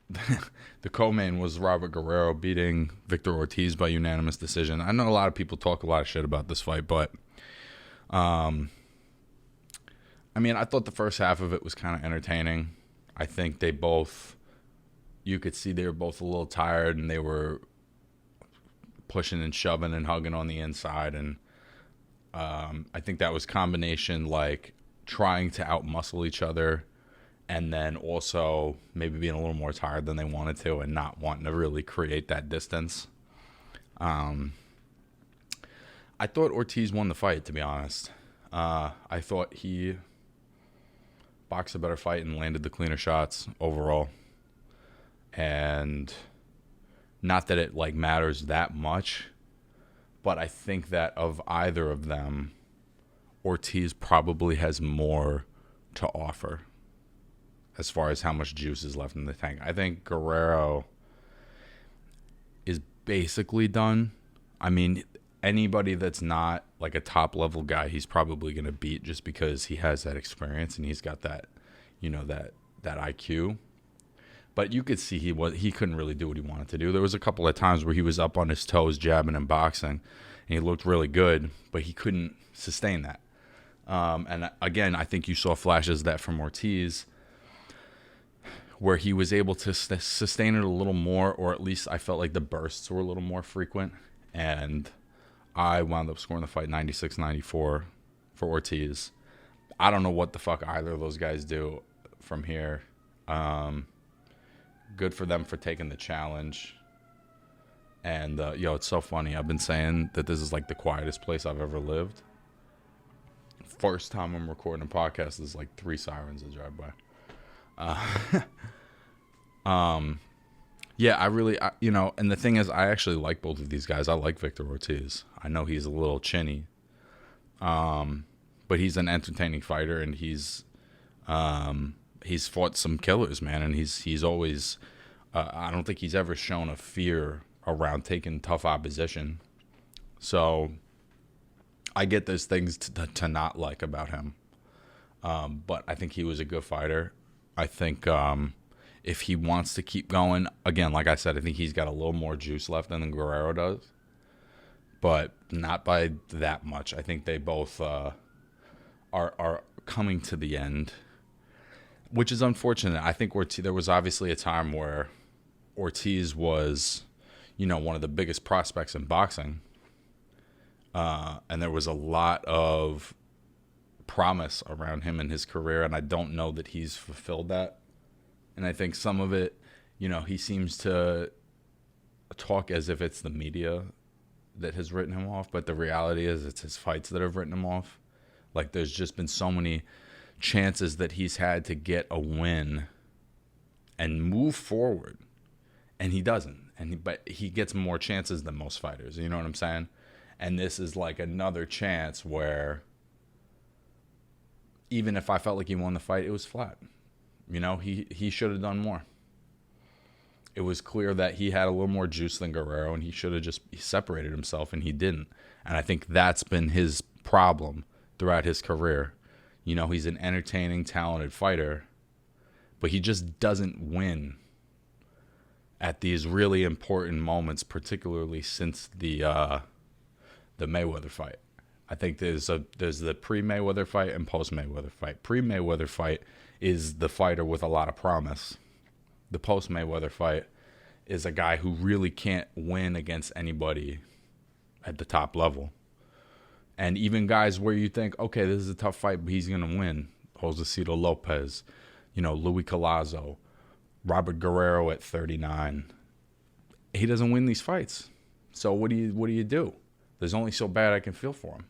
the co-main was Robert Guerrero beating Victor Ortiz by unanimous decision. I know a lot of people talk a lot of shit about this fight, but I mean, I thought the first half of it was kind of entertaining. I think you could see they were both a little tired, and they were pushing and shoving and hugging on the inside, and I think that was combination like trying to outmuscle each other, and then also maybe being a little more tired than they wanted to and not wanting to really create that distance. I thought Ortiz won the fight, to be honest. I thought he boxed a better fight and landed the cleaner shots overall. And not that it like matters that much, but I think that of either of them, Ortiz probably has more to offer as far as how much juice is left in the tank. I think Guerrero is basically done. I mean, anybody that's not like a top level guy, he's probably going to beat just because he has that experience and he's got that, that IQ. But you could see he couldn't really do what he wanted to do. There was a couple of times where he was up on his toes jabbing and boxing, and he looked really good, but he couldn't sustain that. And again, I think you saw flashes of that from Ortiz, where he was able to sustain it a little more, or at least I felt like the bursts were a little more frequent. And I wound up scoring the fight 96-94 for Ortiz. I don't know what the fuck either of those guys do from here. Good for them for taking the challenge. And, it's so funny. I've been saying that this is like the quietest place I've ever lived. First time I'm recording a podcast, there's like 3 sirens that drive by. Yeah, and the thing is, I actually like both of these guys. I like Victor Ortiz. I know he's a little chinny. But he's an entertaining fighter, and he's fought some killers, man, and he's always I don't think he's ever shown a fear around taking tough opposition. So I get there's things to not like about him, but I think he was a good fighter. I think if he wants to keep going, again, like I said, I think he's got a little more juice left than Guerrero does, but not by that much. I think they both are coming to the end, which is unfortunate. I think there was obviously a time where Ortiz was, one of the biggest prospects in boxing, and there was a lot of promise around him in his career, and I don't know that he's fulfilled that. And I think some of it, he seems to talk as if it's the media that has written him off, but the reality is it's his fights that have written him off. Like, there's just been so many chances that he's had to get a win and move forward, and he doesn't. But he gets more chances than most fighters. You know what I'm saying? And this is like another chance where even if I felt like he won the fight, it was flat. He should have done more. It was clear that he had a little more juice than Guerrero, and he should have just separated himself, and he didn't. And I think that's been his problem throughout his career. He's an entertaining, talented fighter, but he just doesn't win at these really important moments, particularly since the Mayweather fight. I think there's the pre-Mayweather fight and post-Mayweather fight. Pre-Mayweather fight is the fighter with a lot of promise. The post-Mayweather fight is a guy who really can't win against anybody at the top level. And even guys where you think, okay, this is a tough fight, but he's going to win. Josecito Lopez, Louis Collazo, Robert Guerrero at 39. He doesn't win these fights. So what do you do? There's only so bad I can feel for him,